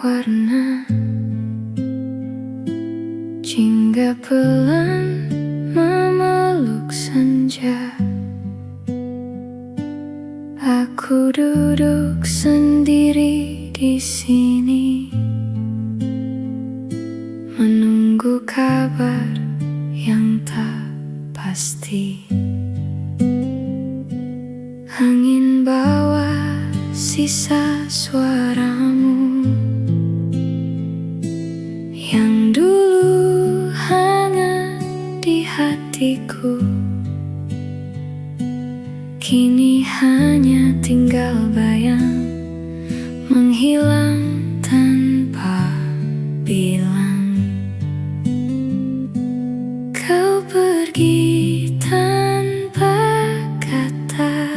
warna, jingga pelan memeluk senja. Aku duduk sendiri di sini, menunggu kabar yang tak pasti. Angin bawa sisa suaramu yang dulu hangat di hatiku, kini hanya tinggal bayang, menghilang tanpa bilang. Kau pergi tanpa kata,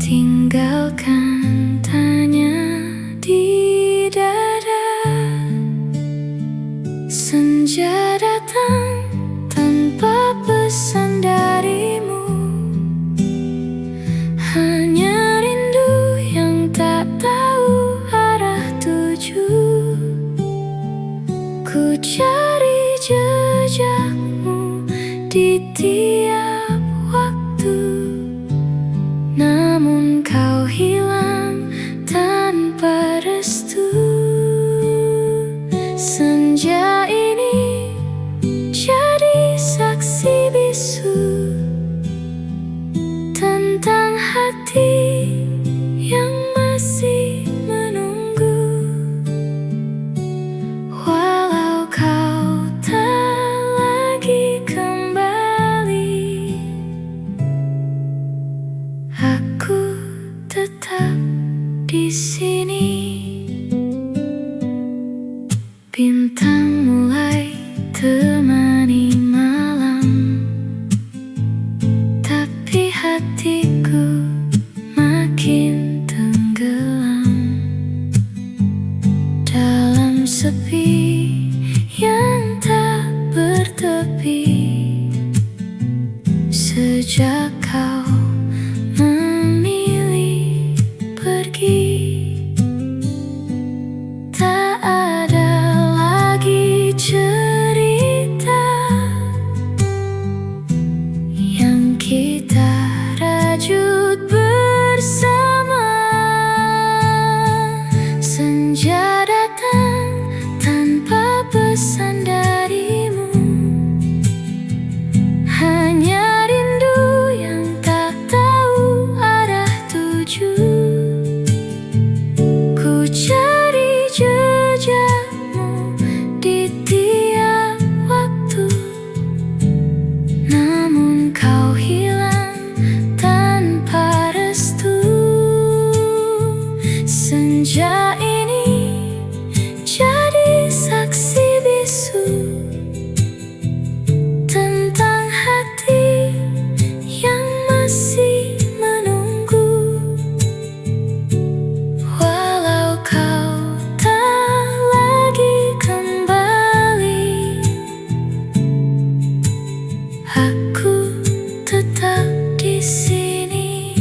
tinggalkan tanya di dada. Senja datang tanpa pesan darimu, hanya rindu yang tak tahu arah tuju. Ku cari jejakmu di tiap waktu, namun kau hilang tanpa restu. Senja ini jadi saksi bisu tentang hati yang masih menunggu. Walau kau tak lagi kembali, aku tetap di sini. Bintang mulai temani malam, tapi hatiku makin tenggelam dalam sepi yang tak bertepi. Sejak kau memilih pergi, tak ada lagi cerita yang kita rajut bersama. Senja datang tanpa pesan darimu, hanya rindu yang tak tahu arah tuju. Ku cari jejakmu di tiap waktu, namun kau hilang tanpa restu. Senja ini jadi saksi bisu tentang hati yang masih menunggu. Walau kau tak lagi kembali, aku tetap di sini.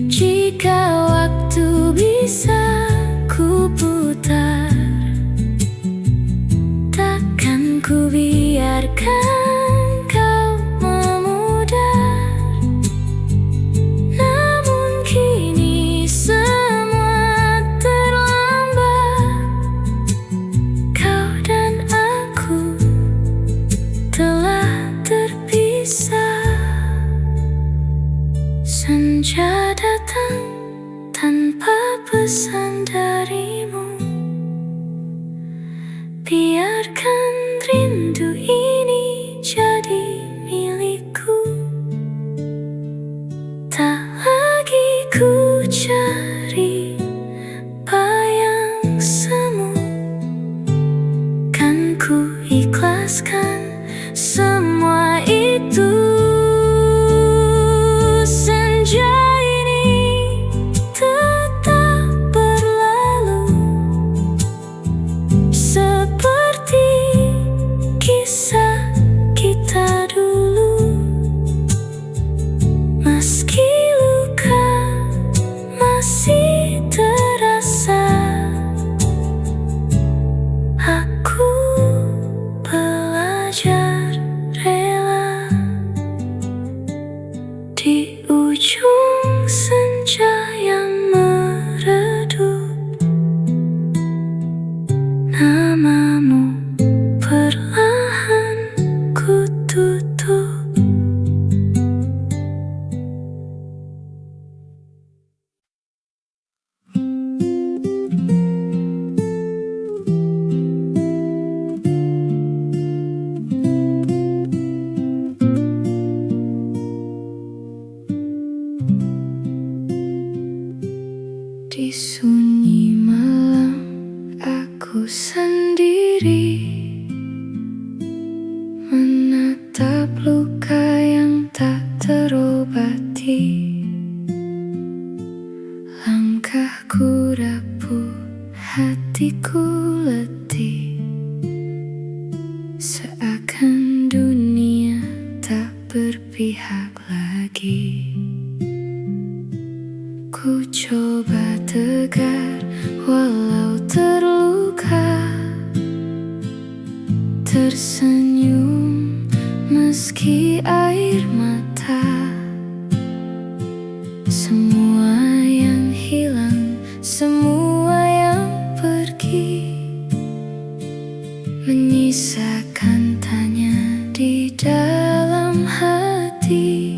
Jika waktu bisa ku putar, takkan ku biarkan kau memudar. Namun kini semua terlambat, kau dan aku telah terpisah. Senja datang tanpa pesan darimu, biarkan rindu ini jadi milikku. Tak lagi ku cari bayang semu, kan ku ikhlaskan semua itu. Senja ini tetap berlalu, seperti kisah kita dulu. Meski luka masih Di sunyi malam aku sendiri menatap luka yang tak terobati. Langkahku rapuh, hatiku letih, seakan dunia tak berpihak lagi. Ku coba tegar walau terluka, tersenyum meski air mata. Semua yang hilang, semua yang pergi, menyisakan tanya di dalam hati.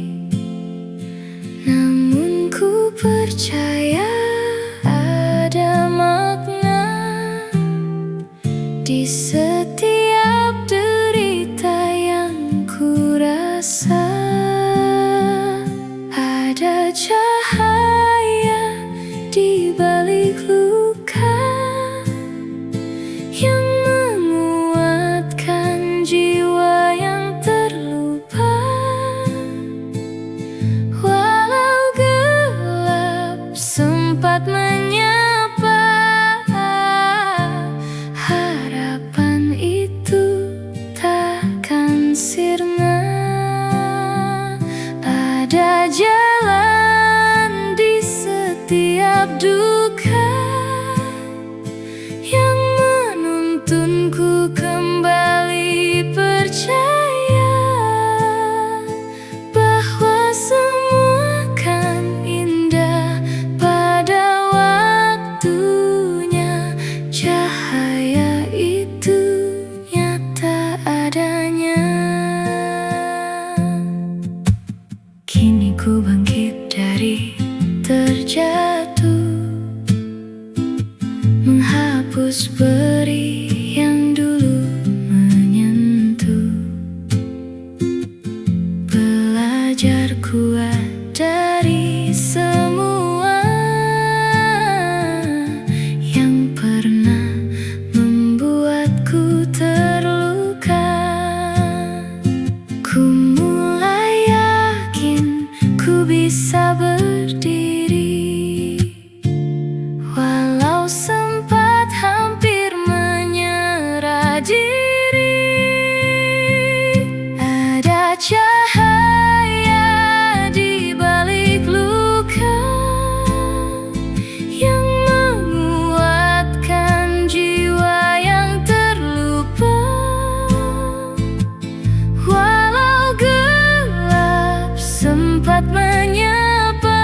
Namun ku percaya ada makna di setiap derita yang ku rasa. Ada cahaya di balik luka yang menguatkan jiwa yang terlupa. Walau gelap sempat menyapa, harapan itu takkan sirna. Ada jalan di setiap duka yang menuntunku kembali percaya bahwa semua kan indah pada waktunya. Cahaya itu nyata adanya. Kini ku bangkit dari terjatuh, menghapus beri yang dulu menyentuh. Belajar kuat dari semua yang pernah membuatku terluka. Ku mulai yakin ku bisa berdiri, walau sempat hampir menyerah diri. Ada cahaya di balik luka yang menguatkan jiwa yang terlupa. Walau gelap sempat menyapa,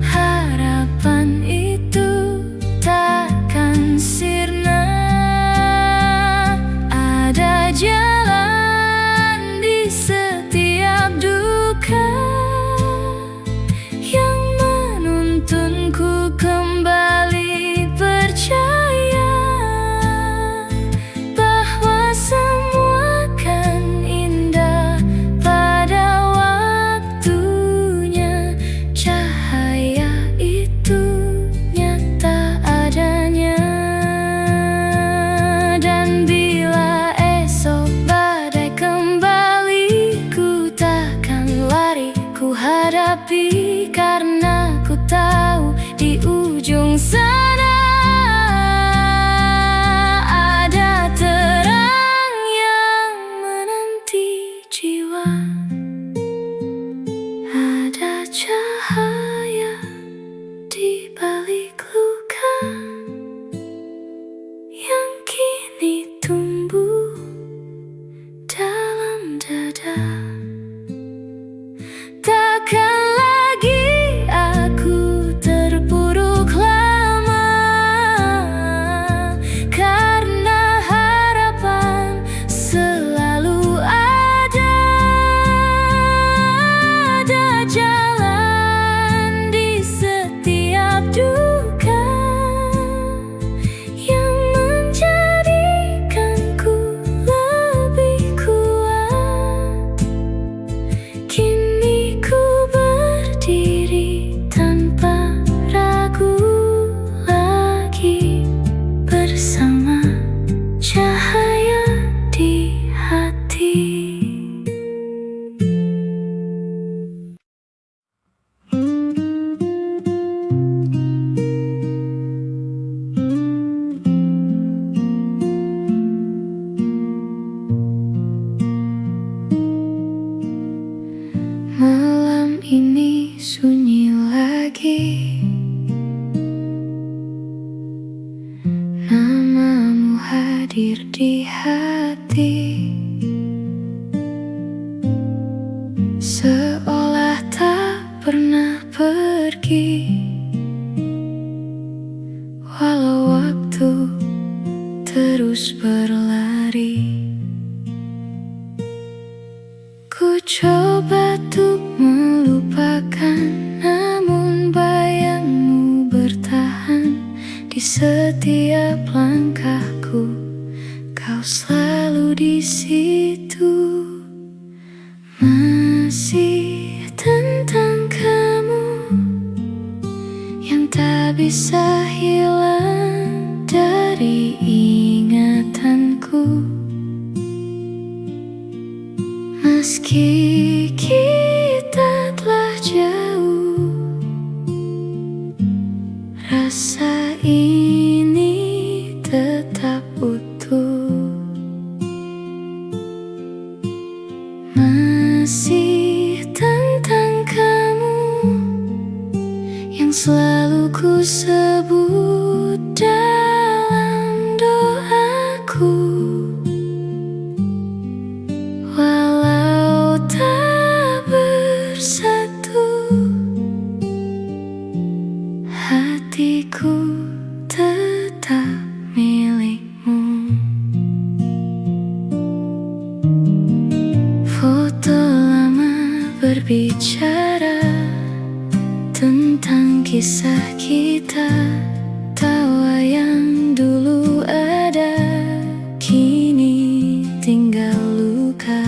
harapan itu takkan sirna. Ada jalan di setiap duka yang menuntunku kembali percaya bahwa semua kan indah pada waktunya. Cahaya itu nyata adanya. Dan bila esok badai kembali, ku takkan lari, ku hadapi, karena ku tahu di ujung sana ada terang yang menanti jiwa. Ada cahaya di balik luka yang kini tumbuh dalam dada. Takkan lagi aku terpuruk lama lagi. Namamu hadir di hati, seolah tak pernah pergi. Walau waktu terus berlari, ku coba untuk melupakan, namun bayangmu bertahan di setiap langkahku. Kau selalu di situ. Masih tentang kamu yang tak bisa hilang dari ingatanku. Meski kita telah jauh, rasa ini tetap utuh. Masih tentang kamu yang selalu ku sebut dalam doaku. Walau tak bersatu, hatiku tetap milikmu. Foto lama berbicara tentang kisah kita. Tawa yang dulu ada kini tinggal luka.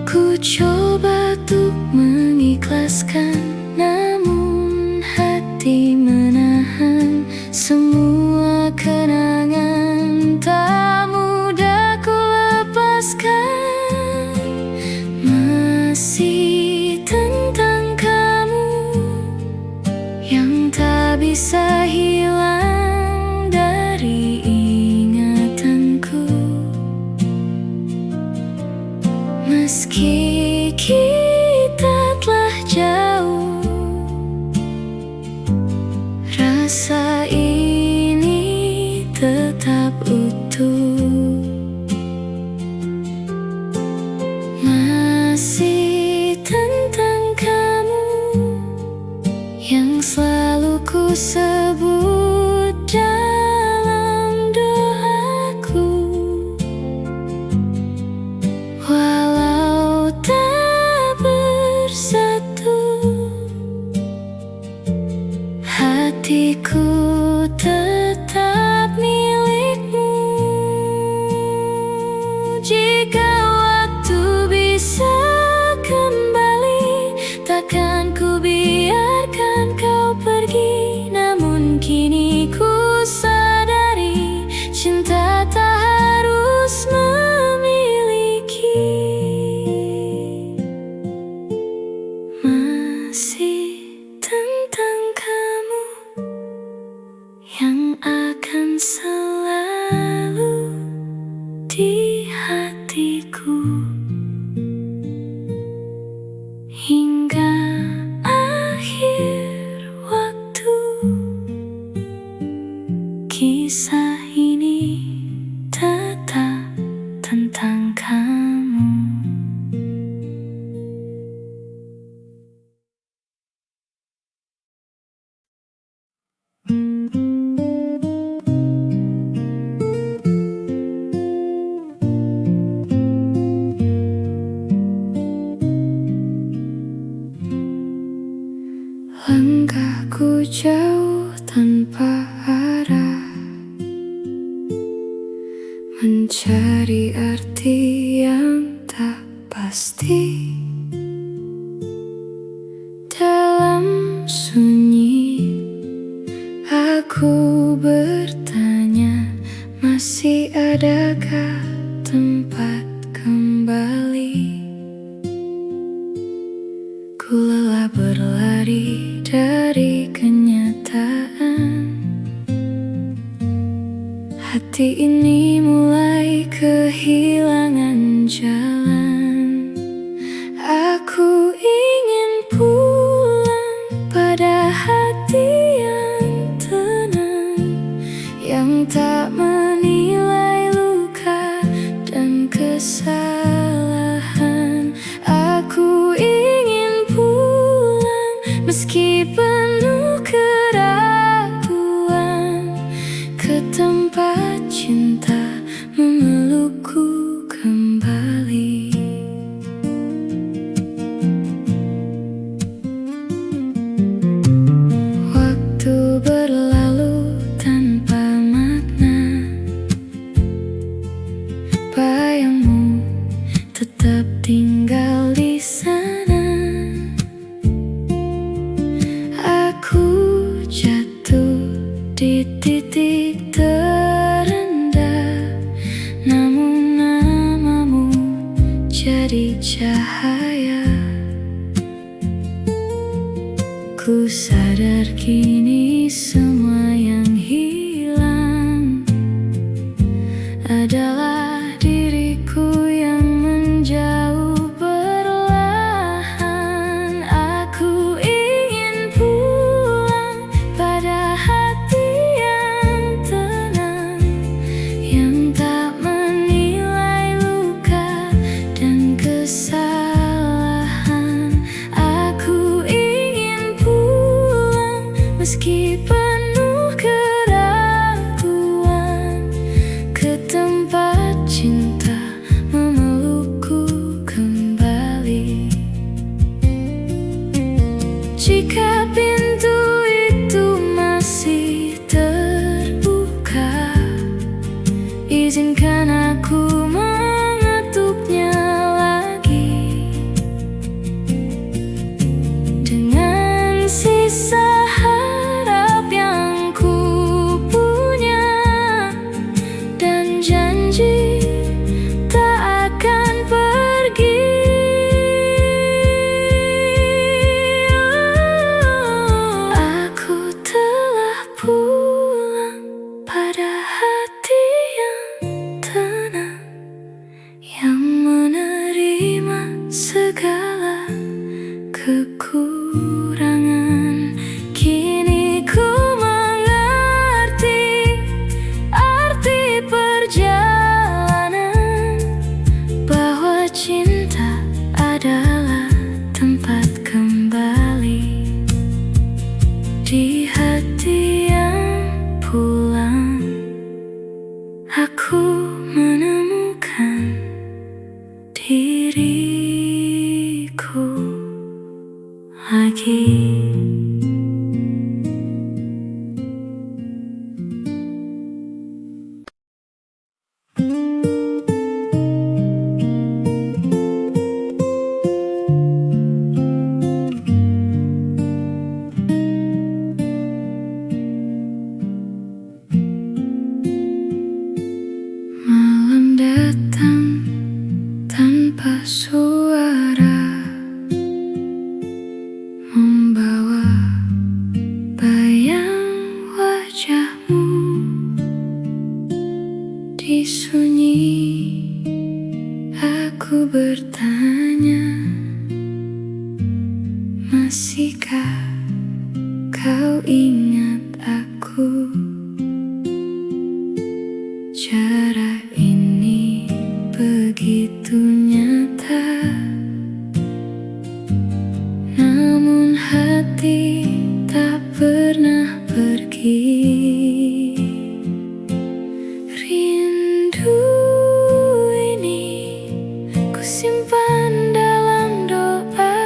Ku coba untuk mengikhlaskan, namun hati menahan semua kenangan. Tak mudah ku lepaskan. Masih tentang kamu yang tak bisa hilang dari ingatanku. Meski kita telah jauh, rasa ini tetap utuh. Masih tentang kamu yang selalu ku sebut dalam doaku. Walau tak bersatu, hatiku tetap milikmu. Jika waktu bisa kembali, takkan ku biarkan kau pergi. Namun kini ku sadari, cinta tak harus memiliki. Masih tentang kamu yang akan selalu di hatiku hingga akhir waktu. Kisah ini tetap tentang kamu. Langkahku jauh tanpa arah, mencari arti yang tak pasti. Dalam sunyi aku bertanya, masih adakah tempat kembali? Ku lelah berlari dari kenyataan. Hati ini mulai kehilangan jalan. Aku ingin pulang Ku sadar kini semua yang hilang adalah diriku yang menjauh perlahan. Aku ingin pulang pada hati yang tenang, yang tak menilai luka dan kesalahan. Aku ingin pulang meski penuh keraguan, ke tempat cinta memelukku kembali. Jika pintu itu masih terbuka, izinkan aku mengetuknya lagi. Dengan sisa harap yang ku punya dan janji tak akan pergi. Aku telah pulang pada hati yang tenang, yang menerima segala kekurangan. Kini ku mengerti arti perjalanan, bahwa cinta adalah tempat kembali di hati yang pulang. Aku menemukan diriku lagi. Malam datang tanpa suara, membawa bayang wajahmu. Di sunyi aku bertanya, masihkah kau ingat aku? Jarak ini begitu nyata, namun hati tak pernah pergi. Rindu ini ku simpan dalam doa,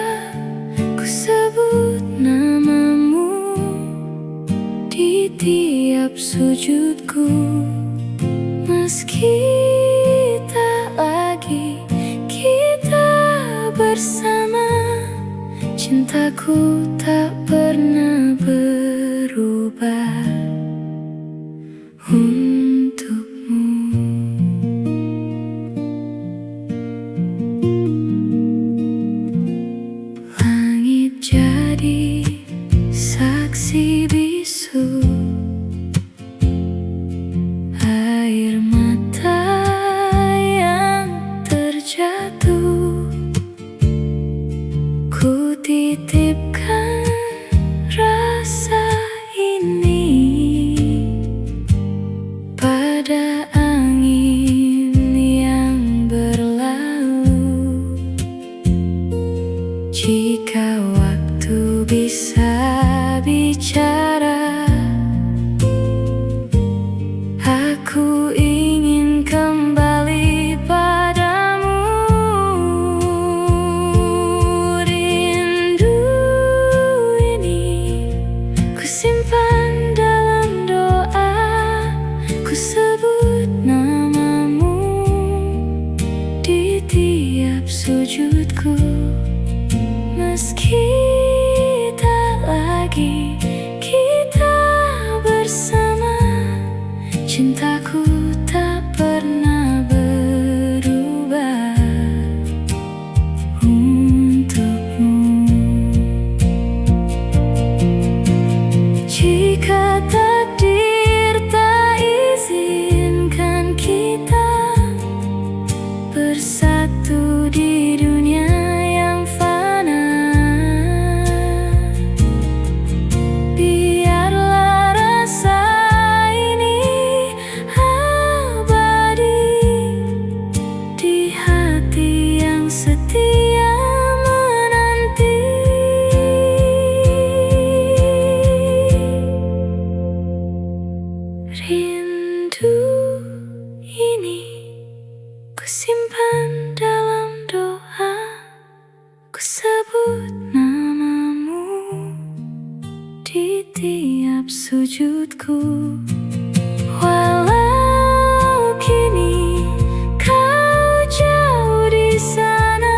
ku sebut namamu di tiap sujudku. Meski tak lagi kita bersama, cintaku tak pernah berubah untukmu. Langit jadi saksi bisu, air mata yang terjatuh. Ku titipkan rasa ini pada angin yang berlalu. Jika waktu bisa bicara, aku ingin kembali padamu. Rindu ini ku simpan dalam doa, ku sebut namamu di tiap sujudku. Meski tak lagi kita bersama, cintaku tak pernah berubah untukmu. menginap sujudku. Walau kini kau jauh di sana,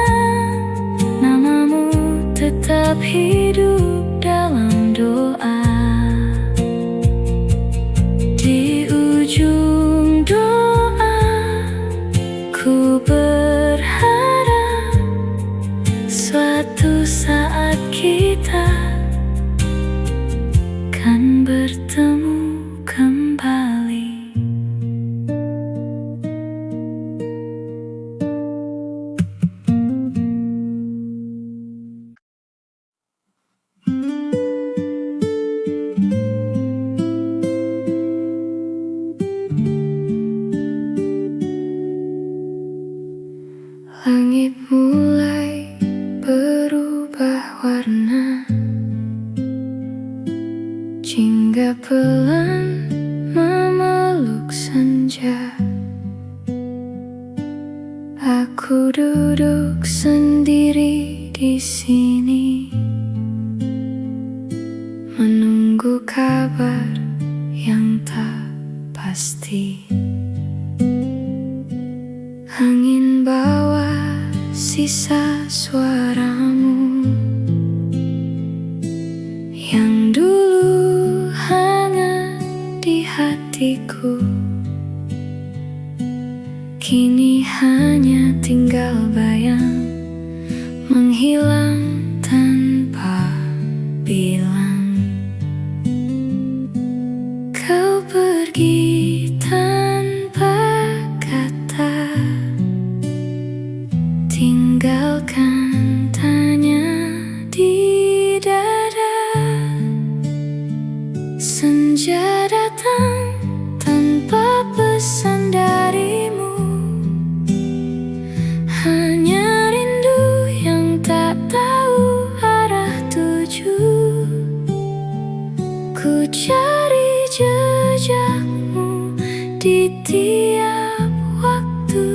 namamu tetap hidup dalam doa. Di ujung doa ku berharap suatu saat kita kan bertemu kembali. Langit mulai berubah warna, jingga pelan memeluk senja. Aku duduk sendiri di sini, menunggu kabar yang tak pasti. Angin bawa sisa suaramu yang dulu hangat di hatiku, kini hanya tinggal bayang menghilang tanpa bilang. Kau pergi tanpa kata, tinggalkan tanya di dada. Senja datang tanpa pesan darimu, hanya rindu yang tak tahu arah tuju. Ku cari jejakmu di tiap waktu,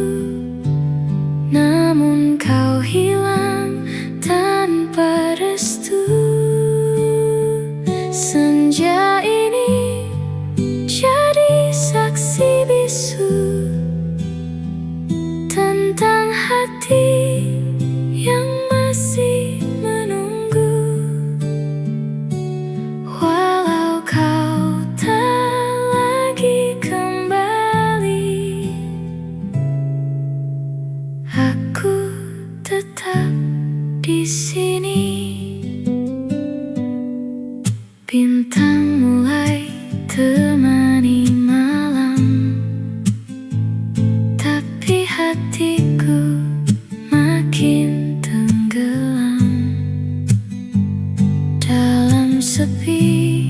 namun kau hilang tanpa restu. Senja ini jadi saksi bisu tentang hati yang masih menunggu. Walau kau tak lagi kembali, aku tetap di sini. Bintang mulai temani malam, tapi hatiku makin tenggelam dalam sepi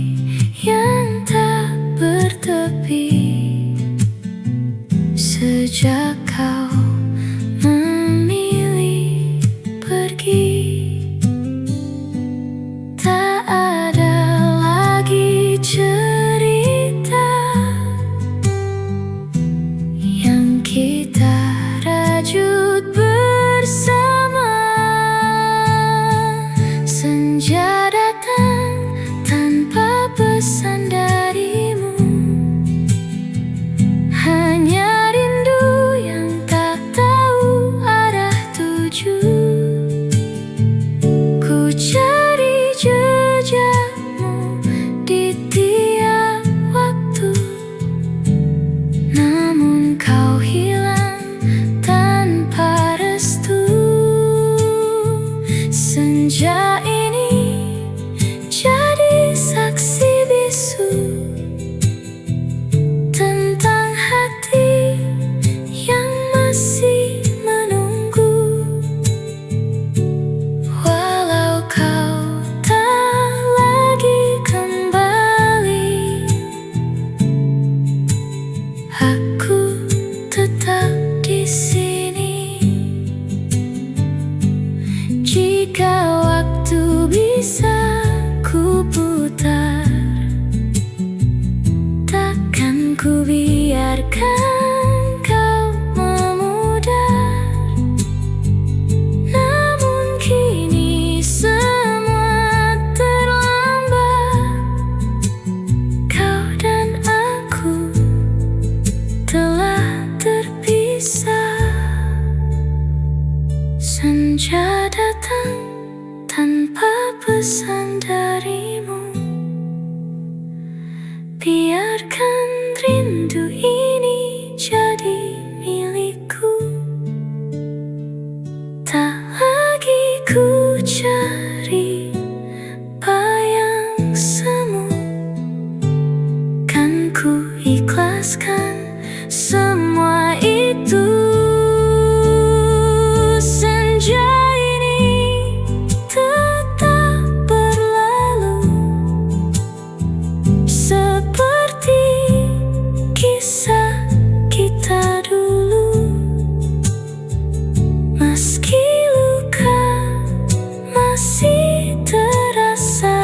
yang tak bertepi. Sejak kau memilih pergi, tak ada lagi cerita yang kita rajut bersama. Senja datang tanpa pesan darimu, hanya rindu yang pesan darimu. Biarkan rindu ini jadi milikku. Tak lagi ku cari bayang semu, kan ku ikhlaskan semua itu. Senja ini tetap berlalu, seperti kisah kita dulu. Meski luka masih terasa,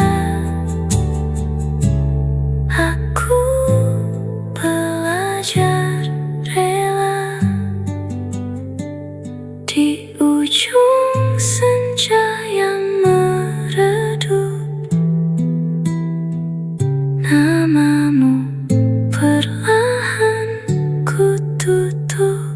aku belajar rela. Di ujung senja yang meredup, namamu perlahan ku tutup.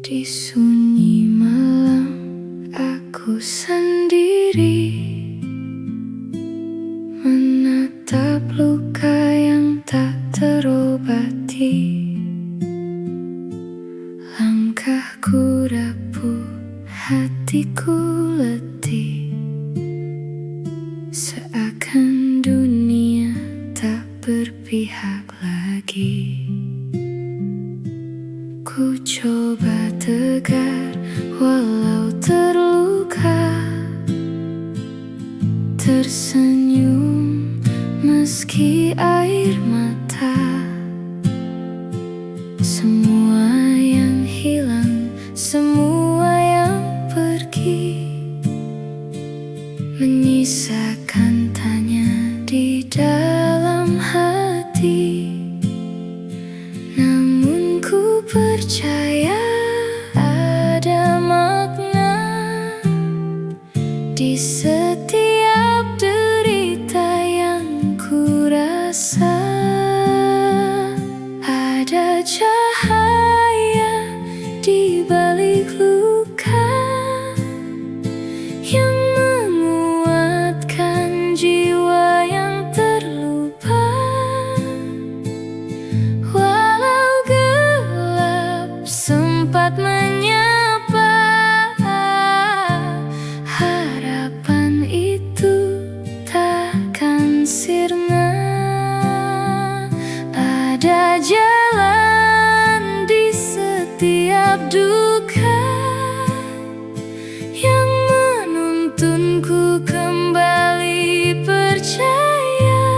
Di sunyi malam aku sendiri, menatap luka yang tak terobati. Langkahku rapuh, hatiku letih, seakan dunia tak berpihak lagi. Ku coba tegar walau terluka, tersenyum meski air mata. Semua yang hilang, semua yang pergi, menyisakan tanya di dalam hati. Namun ku percaya ada makna di setiap derita yang ku rasa. Ada cahaya di balik luka yang menguatkan jiwa yang terlupa. Walau gelap sempat menyapa, harapan itu takkan sirna. Ada jalan di setiap duka yang menuntunku kembali percaya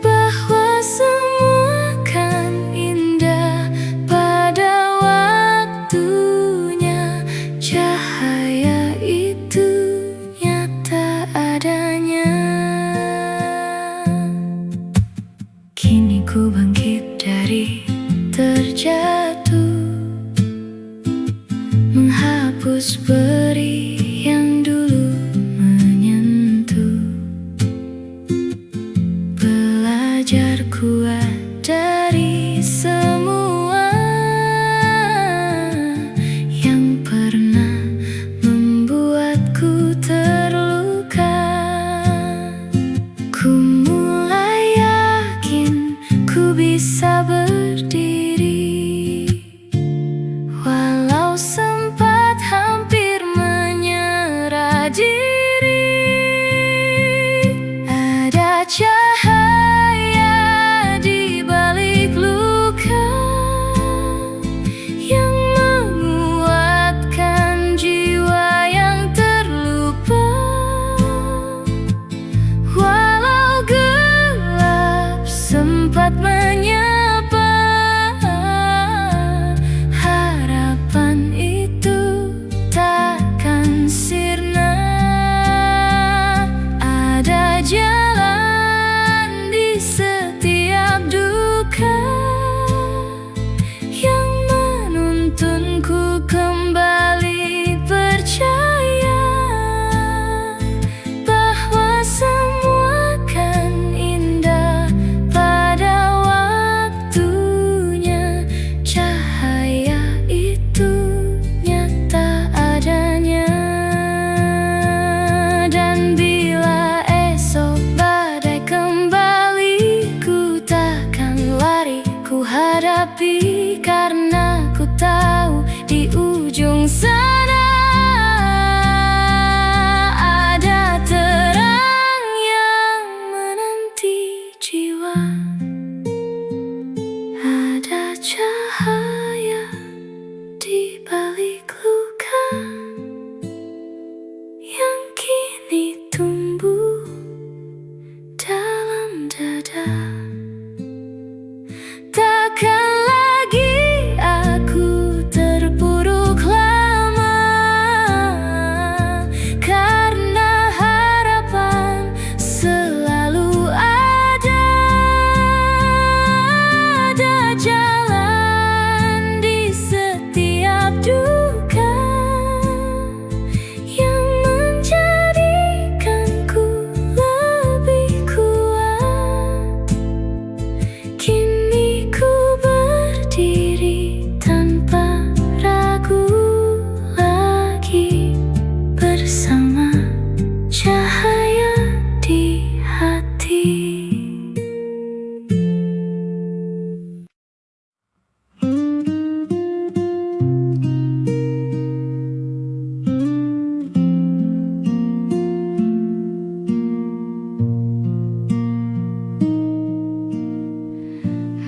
bahwa semua kan indah pada waktunya. Cahaya itu nyata adanya. Kini ku bangkit dari terjatuh, menghapus beri yang dulu menyentuh. Belajar kuat dari semua yang pernah membuatku terluka. Ku mulai yakin ku bisa berdiri, walau sempat hampir menyerah diri. Ada cahaya di balik luka yang menguatkan jiwa yang terlupa. Walau gelap sempat menyapa, harapan itu balik luka yang kini tumbuh dalam dada. Takkan lagi aku terpuruk lama, karena harapan selalu ada. Ada jalan di setiap duka yang menjadikanku lebih kuat. Kini ku berdiri tanpa ragu lagi, bersama cahaya di hati.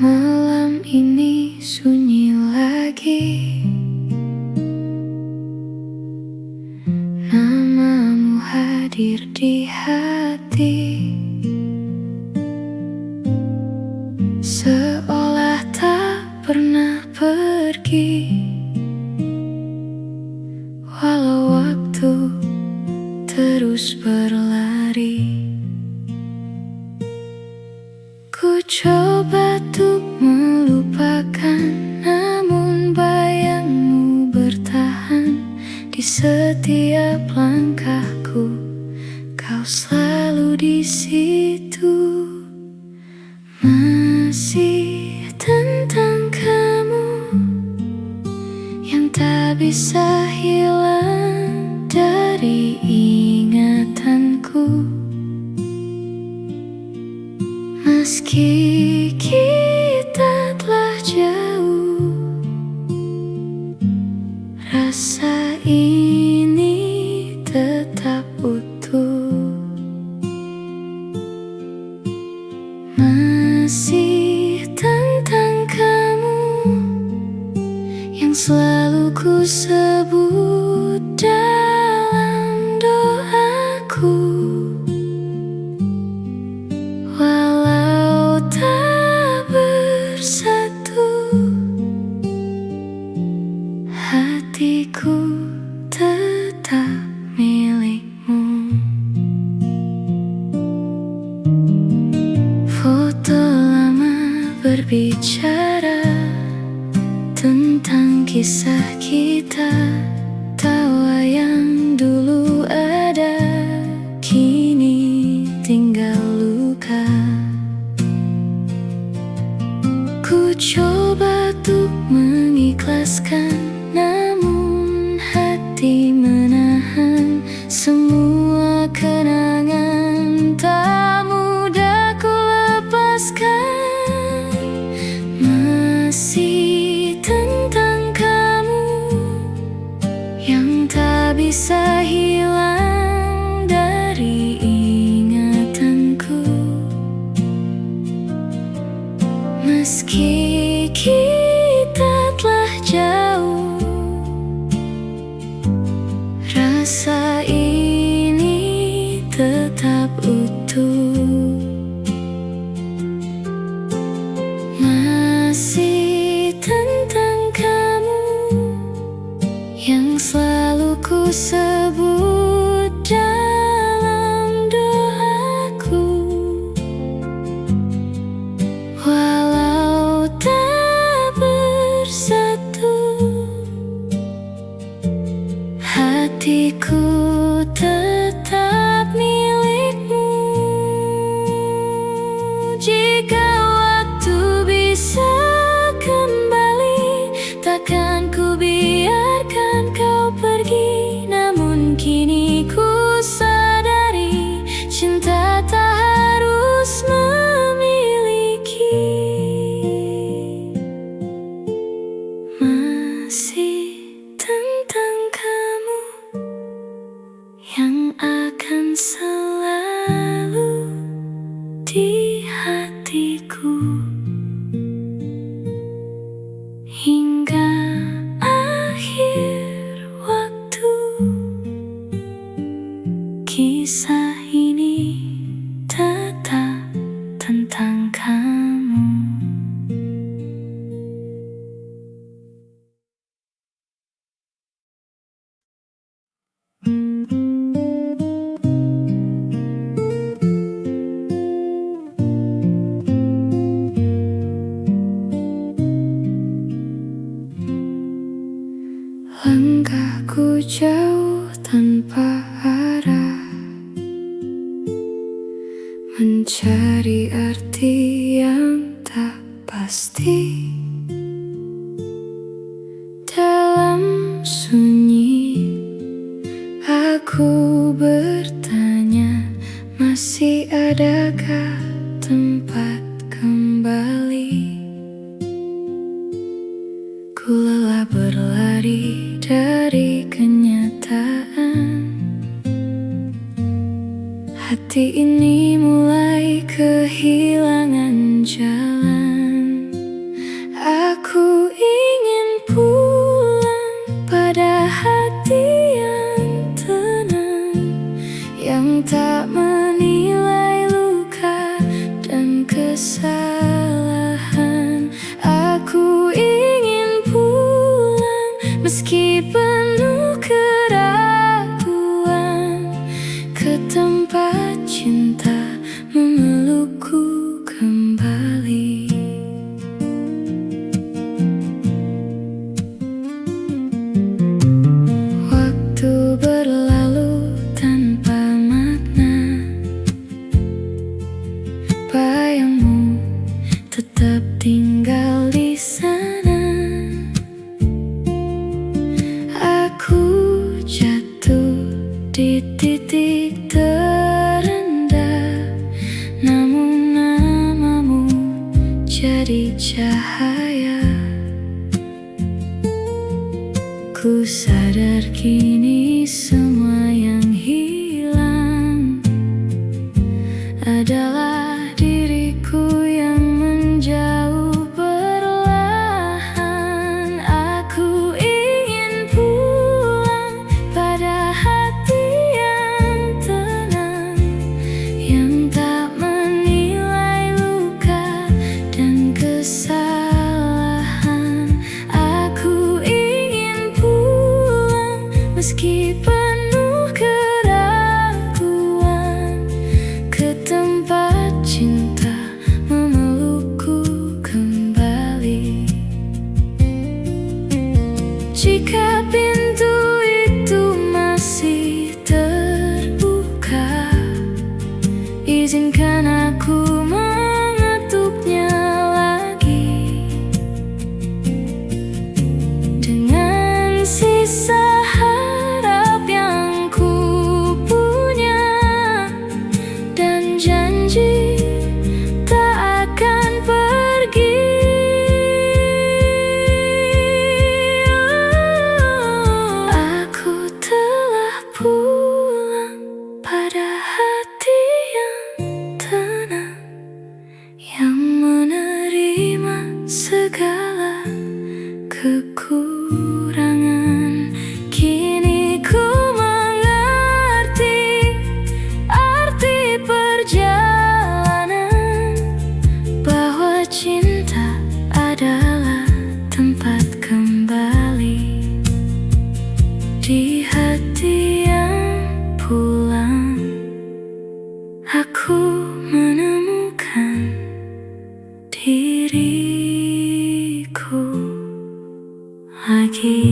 Malam ini sunyi lagi, namamu hadir di hati, seolah tak pernah pergi. Walau waktu terus berlari, ku coba untuk melupakan, namun bayangmu bertahan di setiap langkahku. Kau selalu di situ, masih tentang kamu yang tak bisa hilang dari ingatanku. Meski kita telah jauh, rasa ini tetap utuh. Masih tentang kamu yang selalu ku sebut dalam doaku. Walau tak bersatu, hatiku tetap milikmu. Foto lama berbicara tentang kisah kita, tawa yang dulu ada kini tinggal luka. Ku coba untuk mengikhlaskan, namun hati menahan semua kenangan. Tak mudah ku lepaskan, masih tentang kamu yang tak bisa hilang dari ingatanku. Meski kita telah jauh, rasa ini tetap utuh. Masih tentang kamu yang selalu ku sebut dalam doaku. Walau tak bersatu, hatiku tetap milikmu. Jika waktu bisa kembali, takkan ku biarkan kau pergi. Namun kini ku sadari, cinta tak harus memiliki. Masih tentang kamu yang akan selalu di hatiku hingga akhir Langkahku jauh tanpa arah, mencari arti yang tak pasti. Dalam sunyi aku bertanya, masih adakah tempat kembali? Ku lelah berlari dari kenyataan. Hati ini mulai kehilangan jalan. Aku ingin pulang pada hati yang tenang, yang tak menilai luka dan kesalahan. Aku ingin pulang meski penuh keraguan, ke tempat cinta memelukku kembali. Waktu berlalu tanpa makna, bayangmu tetap tinggal di sana. Aku jatuh di titik terendah, namun namamu jadi cahaya. Ku sadar kini semua yang hilang adalah diriku yang menjauh perlahan. Aku ingin pulang pada hati yang tenang, yang tak menilai luka dan kesalahan. Aku ingin pulang meski penuh keraguan, ke tempat cinta memelukku kembali. Jika pintu itu masih terbuka, izinkan aku mengetuknya lagi. Dengan sisa harap yang ku punya dan janji tak akan pergi. Aku telah pulang pada hati yang tenang, yang menerima segala kekurangan. Kini ku mengerti arti perjalanan, bahwa cinta adalah tempat kembali di hati yang pulang. Aku menemukan diriku lagi.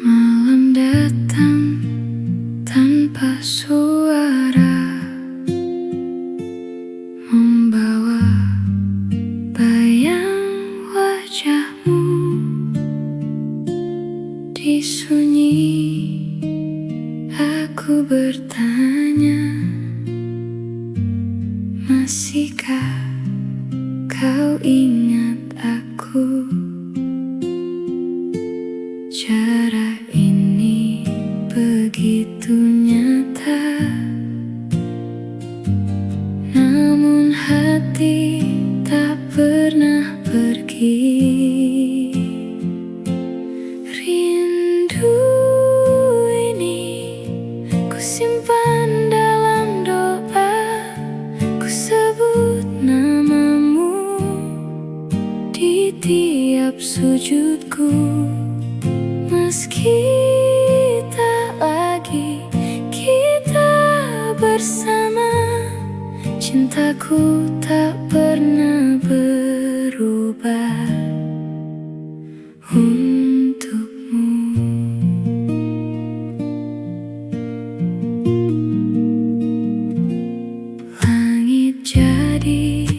Malam datang tanpa suara, membawa bayang wajahmu. Di sunyi aku bertanya, masihkah kau ingat aku? Jarak ini begitu nyata, namun hati tak pernah pergi. Rindu ini ku simpan dalam doa, ku sebut namamu tiap sujudku. Meski tak lagi kita bersama, cintaku tak pernah berubah untukmu. Langit jadi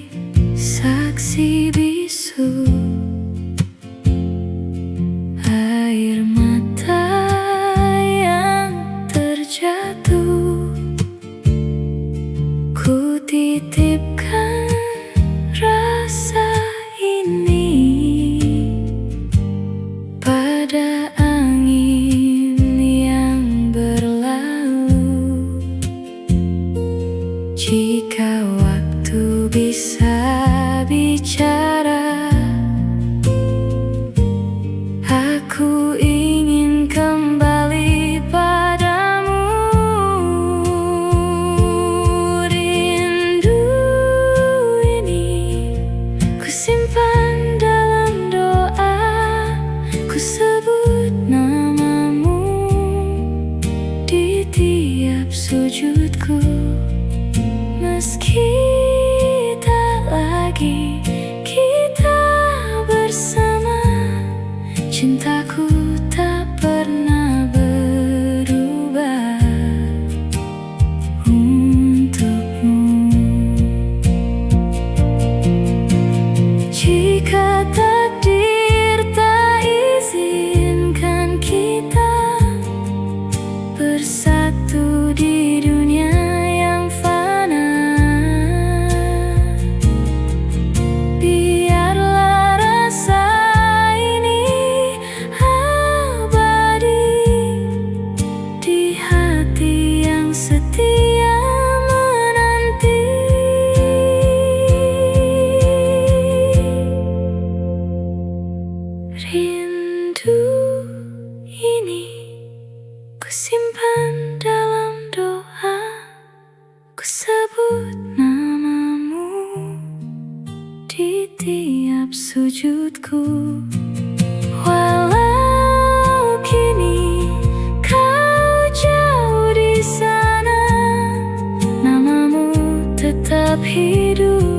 saksi bisu, air mata yang terjatuh ku titipkan rasa ini pada angin yang berlalu. Jika waktu bisa bicara, aku ingin kembali padamu. Rindu ini ku simpan dalam doa, ku sebut namamu di tiap sujudku. Meski tak lagi kita bersama, cintaku tak pernah berubah untukmu. Jika takdir tak izinkan kita bersatu di dunia yang fana, biarlah rasa ini abadi di hati yang setia menanti. Rindu ini ku simpan dalam doa, ku sebut namamu di tiap sujudku. Walau kini kau jauh di sana, namamu tetap hidup